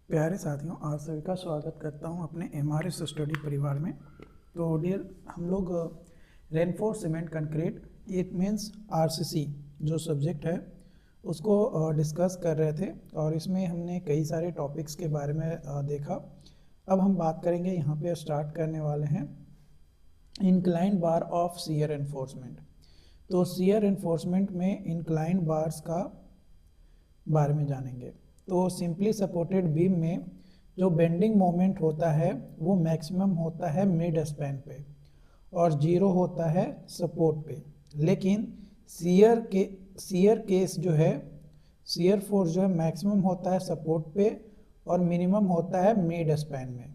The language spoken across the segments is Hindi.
प्यारे साथियों, आप सभी का स्वागत करता हूं अपने एमआरएस स्टडी परिवार में। तो डियर, हम लोग reinforce cement concrete it means RCC जो सब्जेक्ट है उसको डिस्कस कर रहे थे और इसमें हमने कई सारे टॉपिक्स के बारे में देखा। अब हम बात करेंगे, यहाँ पे स्टार्ट करने वाले हैं inclined bar of shear enforcement. तो शियर एनफोर्समेंट में इंक्लाइंड बार्स का बारे में जानेंगे। तो सिंपली सपोर्टेड बीम में जो बेंडिंग मोमेंट होता है वो मैक्सिमम होता है मिड स्पैन पे और जीरो होता है सपोर्ट पे। लेकिन शियर केस जो है, शियर फोर्स जो है मैक्सिमम होता है सपोर्ट पे और मिनिमम होता है मिड स्पैन में।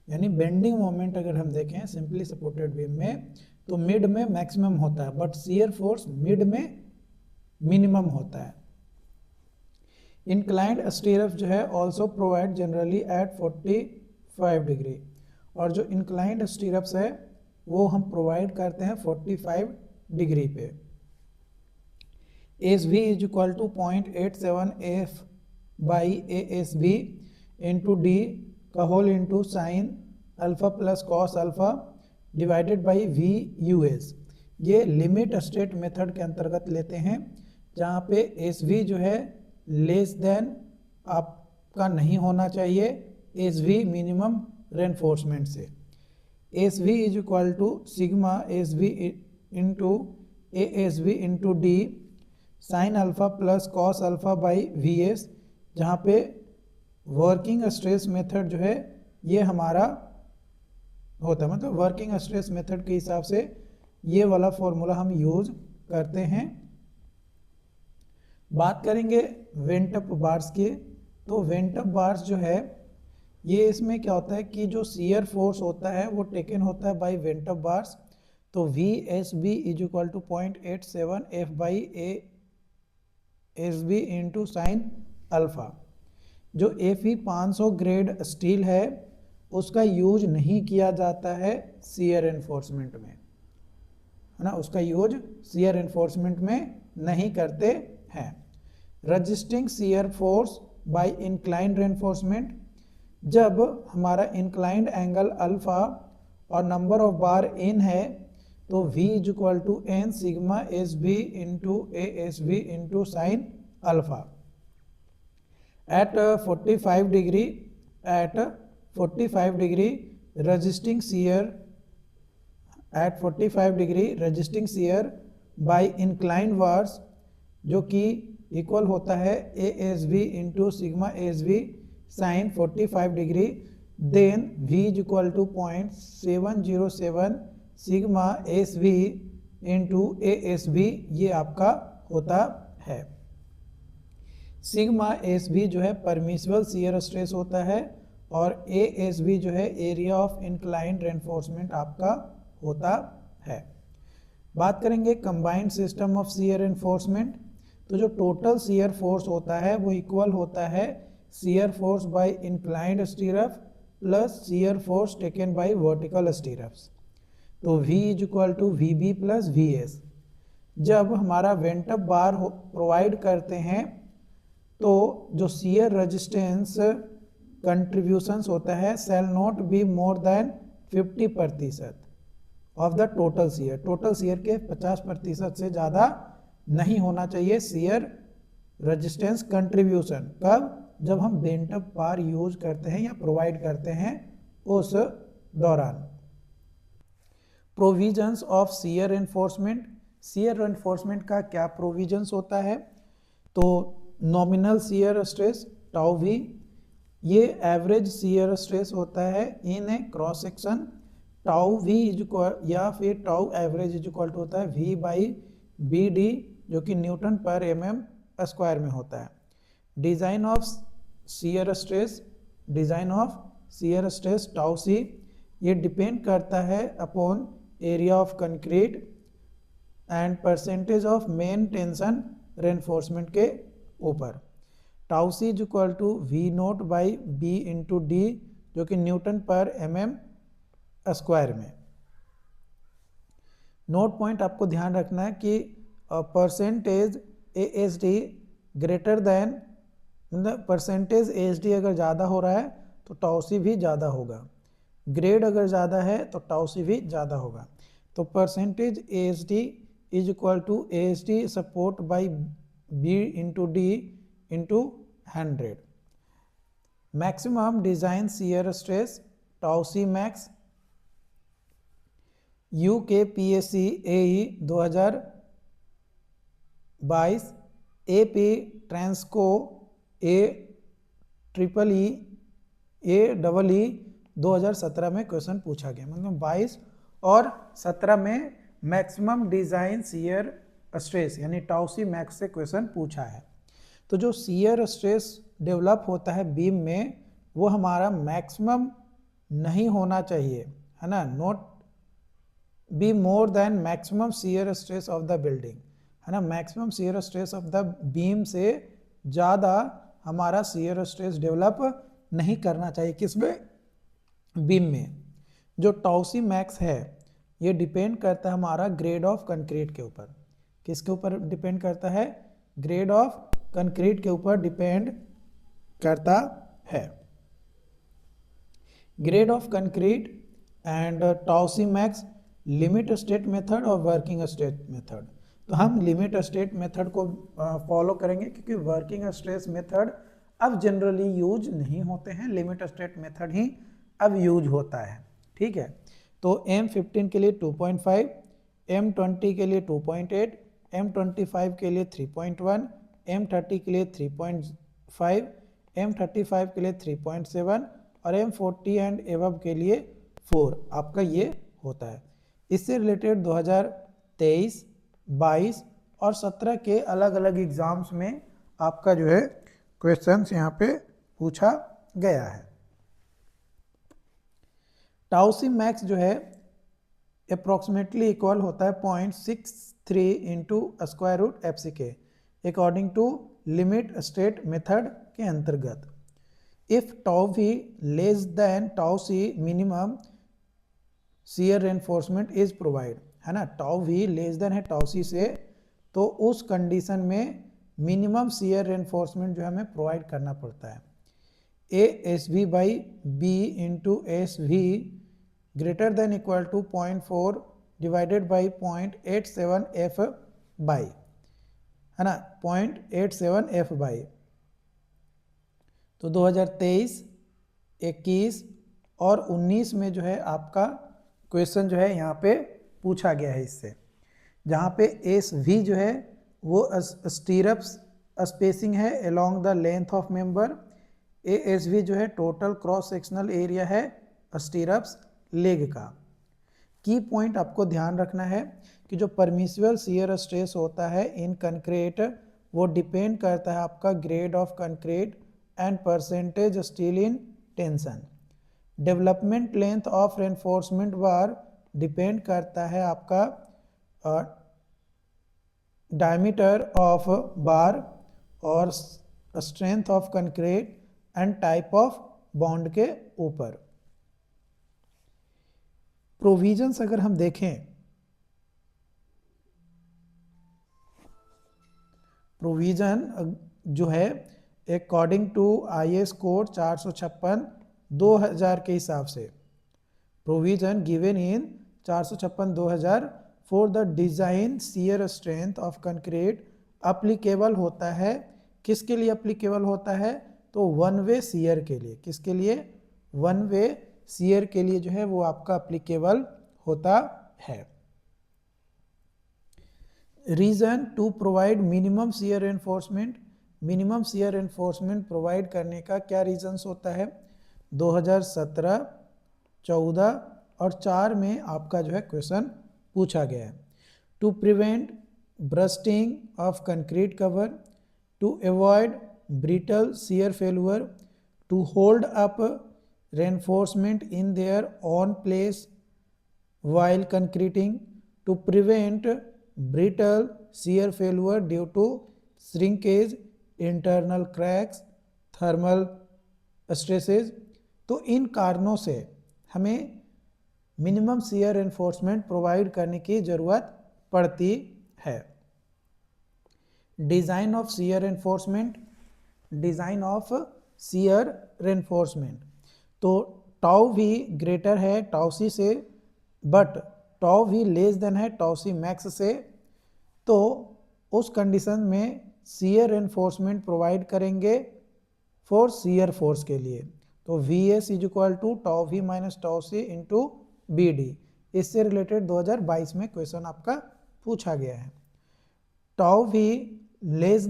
यानी बेंडिंग मोमेंट अगर हम देखें सिंपली सपोर्टेड बीम में तो मिड में मैक्सिमम होता है, बट शियर फोर्स मिड में मिनिमम होता है। इंक्लाइंड स्टीरअप जो है also provide generally at 45 degree, और जो इंक्लाइंड स्टीरअप्स है वो हम प्रोवाइड करते हैं 45 डिग्री पे। S V is equal to 0.87 F by A S B into D का whole into sine alpha plus cos alpha divided by V U S. ये लिमिट स्टेट मेथड के अंतर्गत लेते हैं, जहाँ पे एस वी जो है लेस देन आपका नहीं होना चाहिए एस वी मिनिमम रेनफोर्समेंट से। S V is equal to sigma S V into A S V into D sine alpha plus cos alpha by V S, जहाँ पे वर्किंग स्ट्रेस मेथड जो है ये हमारा होता है, मतलब वर्किंग स्ट्रेस मेथड के हिसाब से ये वाला फॉर्मूला हम यूज करते हैं। बात करेंगे वेंटअप बार्स की। तो वेंटअप बार्स जो है ये इसमें क्या होता है कि जो शियर फोर्स होता है वो टेकन होता है बाय वेंटअप बार्स। तो V S B is equal to 0.87 F by A S B into sine alpha. जो एफ ई 500 ग्रेड स्टील है उसका यूज नहीं किया जाता है शियर एनफोर्समेंट में, है ना, उसका यूज शियर एनफोर्समेंट में नहीं करते हैं। Resisting shear force by inclined reinforcement, जब हमारा इंक्लाइंड एंगल अल्फा और नंबर ऑफ बार इन है तो V is equal to N sigma S B into A S B into sine alpha. At 45 degree resisting shear at 45 degree resisting shear by inclined bars, जो कि इक्वल होता है A S B into sigma S B sine 45 degree, then V is equal to 0.707 sigma S B into A S B, ये आपका होता है। सिग्मा एस बी जो है परमिसिबल शियर स्ट्रेस होता है और ए एस बी जो है एरिया ऑफ इंक्लाइंड रेनफोर्समेंट आपका होता है। बात करेंगे combined system of shear enforcement. तो जो टोटल शियर फोर्स होता है वो इक्वल होता है shear force by inclined stirrup plus shear force taken by vertical stirrups. तो V is equal to V B plus V S. जब हमारा वेंटअप बार प्रोवाइड करते हैं तो जो शियर रेजिस्टेंस कंट्रीब्यूशंस होता है shall not be more than 50% of the total shear. Total shear के 50% से ज़्यादा नहीं होना चाहिए शियर रेजिस्टेंस कंट्रीब्यूशन। कब? जब हम वेंटअप बार यूज करते हैं या प्रोवाइड करते हैं उस दौरान। Provisions of shear enforcement. Shear enforcement का क्या प्रोविजंस होता है? तो nominal shear stress tau V, ये एवरेज शियर स्ट्रेस होता है in a cross section. Tau V is equal या फिर tau average is equal to होता है वी बाई बी डी, जो कि न्यूटन पर एमएम स्क्वायर में होता है। Design of shear stress, design of shear stress tau C, ये डिपेंड करता है upon area of concrete and percentage of main tension reinforcement के ऊपर। Tau C is equal to V naught by B into D, जो कि न्यूटन पर एमएम स्क्वायर में। नोट पॉइंट आपको ध्यान रखना है कि percentage A S D greater than मतलब परसेंटेज ASD अगर ज़्यादा हो रहा है तो टाउ सी भी ज़्यादा होगा, ग्रेड अगर ज़्यादा है तो टाउ सी भी ज़्यादा होगा। तो percentage ASD is equal to ASD support by B into D into 100। Maximum design shear stress tau C max UKPSC AE 2022 AP Transco AEEE 2017 में क्वेश्चन पूछा गया। मतलब 22 और 17 में मैक्सिमम डिजाइन शियर स्ट्रेस यानी टाउ सी मैक्स से क्वेश्चन पूछा है। तो जो शियर स्ट्रेस डेवलप होता है बीम में वो हमारा मैक्सिमम नहीं होना चाहिए, है ना, not be more then maximum shear stress of the building, है ना। Maximum shear stress of the beam से ज़्यादा हमारा शियर स्ट्रेस डेवलप नहीं करना चाहिए किसमें, बीम में। जो टाउ सी मैक्स है ये डिपेंड करता है हमारा ग्रेड ऑफ कंक्रीट के ऊपर। किसके ऊपर डिपेंड करता है, ग्रेड ऑफ कंक्रीट के ऊपर डिपेंड करता है। Grade of concrete and tau C max limit state method और वर्किंग स्टेट मेथड। तो हम लिमिट स्टेट मेथड को फॉलो करेंगे क्योंकि वर्किंग स्ट्रेस मेथड अब जनरली यूज नहीं होते हैं, लिमिट स्टेट मेथड ही अब यूज होता है, ठीक है। तो M15 के लिए 2.5, M20 के लिए 2.8, M25 के लिए 3.1, M30 के लिए 3.5, M35 के लिए 3.7 और M40 एंड एबव के लिए 4 आपका ये होता है। इससे रिलेटेड 2023, 22 और 17 के अलग अलग एग्जाम्स में आपका जो है क्वेश्चंस यहाँ पे पूछा गया है। टाउ सी मैक्स जो है अप्रॉक्सीमेटली इक्वल होता है 0.63 into square root FCK according to limit state method के अंतर्गत। If tau V less than tau C minimum shear reinforcement is provide, है ना। टाउ वी लेस देन है टाउ सी से, तो उस कंडीशन में मिनिमम शियर रेनफोर्समेंट जो है हमें प्रोवाइड करना पड़ता है। ASV by B into SV greater than equal to 0.4 divided by 0.87 F by, है ना, 0.87 F बाई। तो 2023, 21 और 19 में जो है आपका क्वेश्चन जो है यहाँ पे पूछा गया है इससे, जहाँ पे SV जो है वो स्टीरप्स स्पेसिंग है along the length of member, ASV जो है टोटल क्रॉस सेक्शनल एरिया है स्टीरप्स लेग का। की पॉइंट आपको ध्यान रखना है कि जो परमिसिबल शियर स्ट्रेस होता है इन कंक्रीट वो डिपेंड करता है आपका grade of concrete and percentage steel in tension. Development length of reinforcement bar depend करता है आपका डायमीटर ऑफ बार और strength of concrete and type of bond के ऊपर। प्रोविजंस अगर हम देखें, प्रोविजन जो है अकॉर्डिंग टू IS कोड 456/2000 के हिसाब से, provision given in 456/2000 for the design shear strength of concrete applicable होता है। किसके लिए अप्लीकेबल होता है, तो वन वे शियर के लिए। किसके लिए, वन वे शियर के लिए जो है वो आपका अप्लीकेबल होता है। Reason to provide minimum shear enforcement, minimum shear enforcement provide करने का क्या रीजंस होता है, 2017, 14 और 4 में आपका जो है क्वेश्चन पूछा गया है। To prevent bursting of concrete cover, to avoid brittle shear failure, to hold up reinforcement in their own place while concreting, to prevent brittle shear failure due to shrinkage, internal cracks, thermal stresses। तो इन कारणों से हमें मिनिमम शियर एनफोर्समेंट प्रोवाइड करने की ज़रूरत पड़ती है। Design of shear enforcement, design of shear reinforcement. तो टाउ भी ग्रेटर है टाउ सी से, but tau V less than है टाउ सी मैक्स से। तो उस कंडीशन में शियर रेनफोर्समेंट प्रोवाइड करेंगे फॉर शियर फोर्स के लिए। तो V S is equal to tau V minus tau C into B D. इससे रिलेटेड 2022 में क्वेश्चन आपका पूछा गया है। Tau V less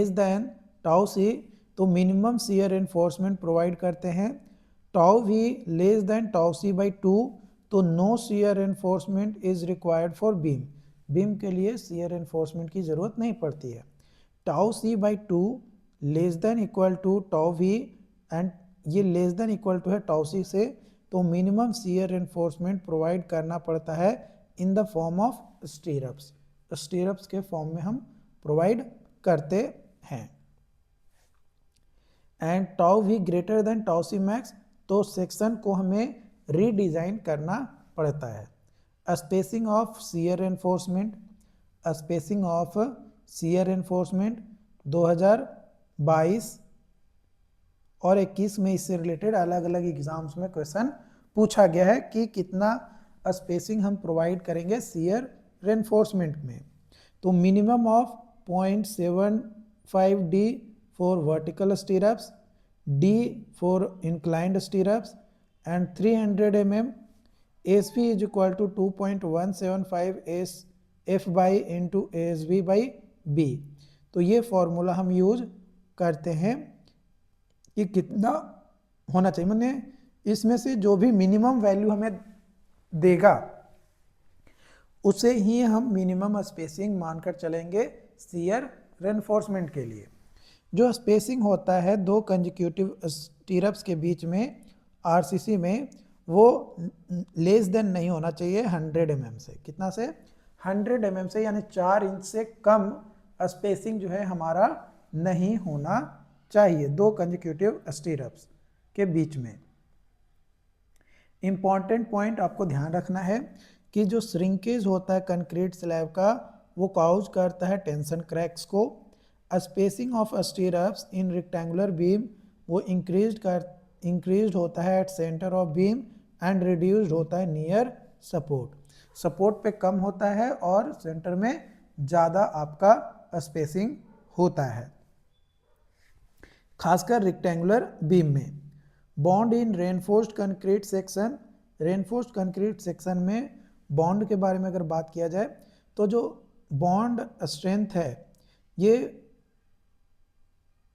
than tau C, तो मिनिमम शियर रेनफोर्समेंट प्रोवाइड करते हैं। Tau V less than tau C by 2, तो no shear reinforcement is required for beam. Beam के लिए शियर रेनफोर्समेंट की जरूरत नहीं पड़ती है। Tau C by 2 less than equal to tau V, and ये लेस देन इक्वल टू है टाउ सी से, तो मिनिमम शियर रेनफोर्समेंट प्रोवाइड करना पड़ता है in the form of stirrups. Stirrups के फॉर्म में हम प्रोवाइड करते हैं। And tau V greater than tau C max, तो सेक्शन को हमें रीडिज़ाइन करना पड़ता है। Spacing of shear reinforcement, spacing of shear reinforcement 2022 और 21 में इससे रिलेटेड अलग अलग एग्जाम्स में क्वेश्चन पूछा गया है कि कितना स्पेसिंग हम प्रोवाइड करेंगे शियर रेनफोर्समेंट में। तो minimum of 0.75 D for vertical stirrups, D for inclined stirrups, and 300 mm ASB is equal to 2.175 F by into ASB by B। तो ये फॉर्मूला हम यूज करते हैं कि कितना होना चाहिए, मैंने इसमें से जो भी मिनिमम वैल्यू हमें देगा उसे ही हम मिनिमम स्पेसिंग मानकर चलेंगे शियर रेनफोर्समेंट के लिए। जो स्पेसिंग होता है दो कंजिक्यूटिव स्टीरअप्स के बीच में आरसीसी में, वो लेस देन नहीं होना चाहिए 100 mm से। कितना से? 100 mm से, यानी 4 इंच से कम स्पेसिंग जो है हमारा नहीं होना चाहिए दो कंजिक्यूटिव स्टीरअप्स के बीच में। इंपॉर्टेंट पॉइंट आपको ध्यान रखना है कि जो श्रिंकेज होता है कंक्रीट स्लैब का, वो काउज करता है टेंशन क्रैक्स को। Spacing of स्टीरअप्स in rectangular beam वो इंक्रीज्ड होता है at centre of beam and reduced होता है नियर सपोर्ट। सपोर्ट पे कम होता है और सेंटर में ज़्यादा आपका स्पेसिंग होता है, खासकर रेक्टेंगुलर बीम में। Bond in reinforced concrete section, reinforced concrete section में बॉन्ड के बारे में अगर बात किया जाए तो जो बॉन्ड स्ट्रेंथ है ये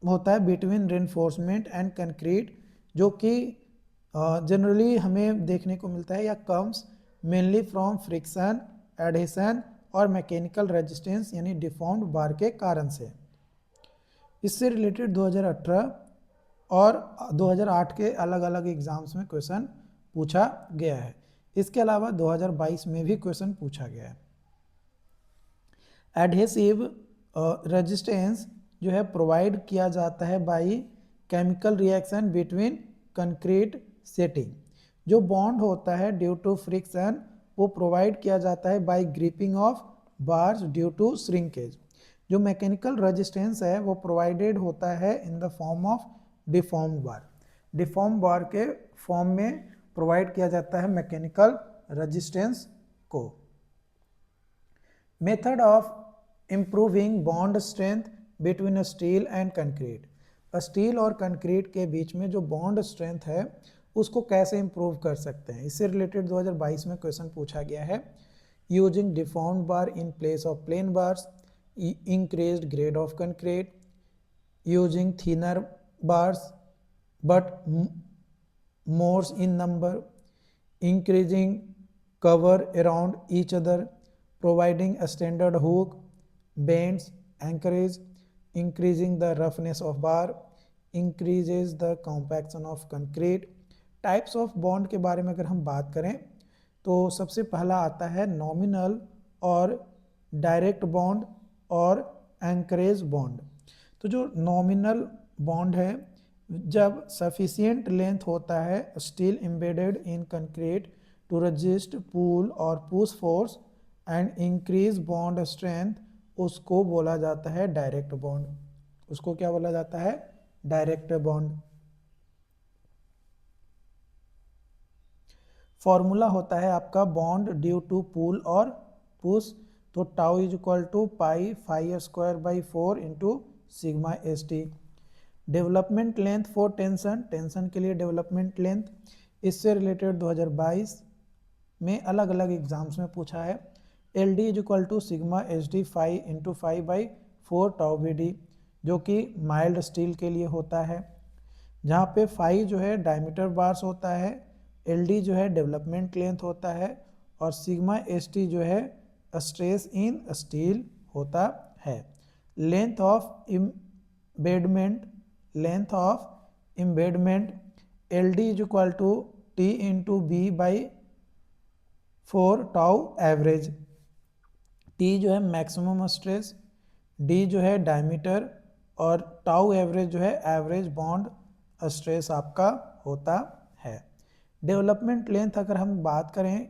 होता है बिटवीन रेनफोर्समेंट एंड कंक्रीट, जो कि जनरली हमें देखने को मिलता है या comes mainly from friction, adhesion और मैकेनिकल रेजिस्टेंस यानी डिफॉर्म्ड बार के कारण से। इससे रिलेटेड 2018 और 2008 के अलग अलग एग्जाम्स में क्वेश्चन पूछा गया है। इसके अलावा 2022 में भी क्वेश्चन पूछा गया है। एडहेसिव रेजिस्टेंस जो है प्रोवाइड किया जाता है by chemical reaction between concrete setting. जो बॉन्ड होता है ड्यू टू फ्रिक्शन वो प्रोवाइड किया जाता है by gripping of bars due to shrinkage. जो मैकेनिकल रेजिस्टेंस है वो प्रोवाइडेड होता है in the form of deformed bar. Deform bar के फॉर्म में प्रोवाइड किया जाता है मैकेनिकल रेजिस्टेंस को। Method of improving bond strength between steel and concrete. Steel और कंक्रीट के बीच में जो बॉन्ड स्ट्रेंथ है उसको कैसे इंप्रूव कर सकते हैं, इससे रिलेटेड 2022 में क्वेश्चन पूछा गया है। Using deformed bar in place of plain bars, increased grade of concrete, using thinner bars but more in number, increasing cover around each other, providing a standard hook, bends, anchorage, increasing the roughness of bar, increases the compaction of concrete। Types of bond के बारे में अगर हम बात करें तो सबसे पहला आता है नॉमिनल और डायरेक्ट बॉन्ड और एंकरेज बॉन्ड। तो जो नॉमिनल बॉन्ड है, जब सफिशिएंट लेंथ होता है steel embedded in concrete to resist pull और push force and increase bond strength, उसको बोला जाता है डायरेक्ट बॉन्ड। उसको क्या बोला जाता है? Direct bond. फॉर्मूला होता है आपका बॉन्ड ड्यू टू पुल और पुश, तो tau is equal to pi phi square by 4 into sigma S T. Development length for tension, tension के लिए डेवलपमेंट लेंथ, इससे रिलेटेड 2022 में अलग अलग एग्जाम्स में पूछा है। L D is equal to sigma S D phi into phi by 4 tau B D, जो कि माइल्ड स्टील के लिए होता है, जहाँ पे फाई जो है डायमीटर बार्स होता है, एल डी जो है डेवलपमेंट लेंथ होता है, और सिग्मा एस टी जो है स्ट्रेस इन स्टील होता है। Length of embedment, length of embedment L D is equal to T into B by 4 tau average. T जो है मैक्सिमम स्ट्रेस, डी जो है डायमीटर, और टाउ एवरेज जो है एवरेज बॉन्ड स्ट्रेस आपका होता है। डेवलपमेंट लेंथ अगर हम बात करें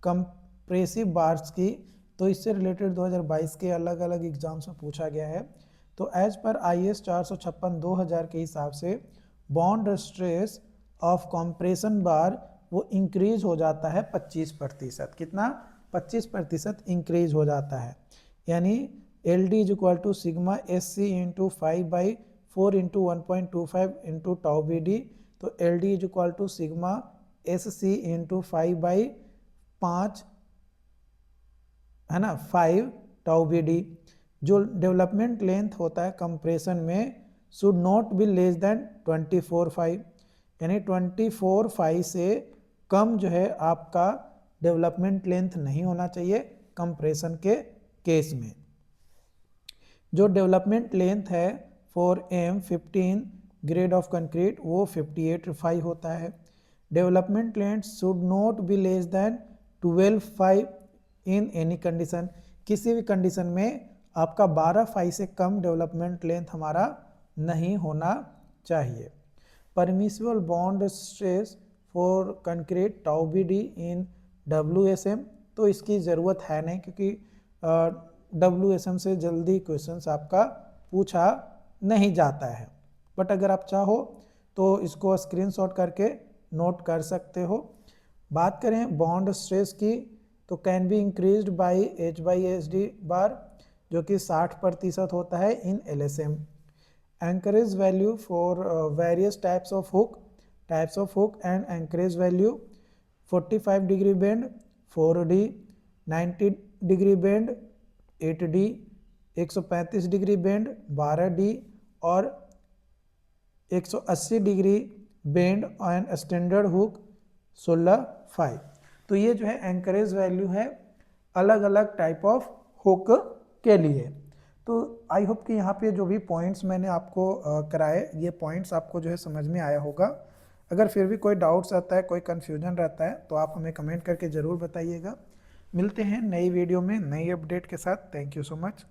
कंप्रेसिव बार्स की, तो इससे रिलेटेड 2022 के अलग अलग एग्जाम्स में पूछा गया है। तो एज पर IS 456/2000 के हिसाब से बॉन्ड स्ट्रेस ऑफ कंप्रेशन बार वो इंक्रीज हो जाता है 25%। कितना? 25% इंक्रीज हो जाता है। यानी L D is equal to sigma S C into 5/4 into 1.25 into tau B D, तो L D is equal to sigma S C into 5/5 है ना, 5 टाउ बी डी। जो डेवलपमेंट लेंथ होता है कंप्रेशन में should not be less than 24/5, यानी 24/5 से कम जो है आपका डेवलपमेंट लेंथ नहीं होना चाहिए कंप्रेशन के केस में। जो डेवलपमेंट लेंथ है for M15 grade of concrete वो 58/5 होता है। Development length should not be less then 12/5 in any condition, किसी भी कंडीशन में आपका 12/5 से कम डेवलपमेंट लेंथ हमारा नहीं होना चाहिए। Permissible bond stress for concrete tau B D in WSM, तो इसकी ज़रूरत है नहीं, क्योंकि WSM से जल्दी क्वेश्चंस आपका पूछा नहीं जाता है। बट अगर आप चाहो तो इसको स्क्रीनशॉट करके नोट कर सकते हो। बात करें बॉन्ड स्ट्रेस की, तो can be increased by H/SD bar, जो कि 60% होता है in LSM। Anchorage value for various types of hook and anchorage value 45 degree bend 4D, 90 degree bend 8D, 135 degree bend 12D, और 180 degree bend and standard hook 16/5। तो ये जो है एंकरेज वैल्यू है अलग अलग टाइप ऑफ हुक के लिए। तो आई होप कि यहाँ पे जो भी पॉइंट्स मैंने आपको कराए, ये पॉइंट्स आपको जो है समझ में आया होगा। अगर फिर भी कोई डाउट्स आता है, कोई कन्फ्यूजन रहता है, तो आप हमें कमेंट करके ज़रूर बताइएगा। मिलते हैं नई वीडियो में नई अपडेट के साथ। Thank you so much.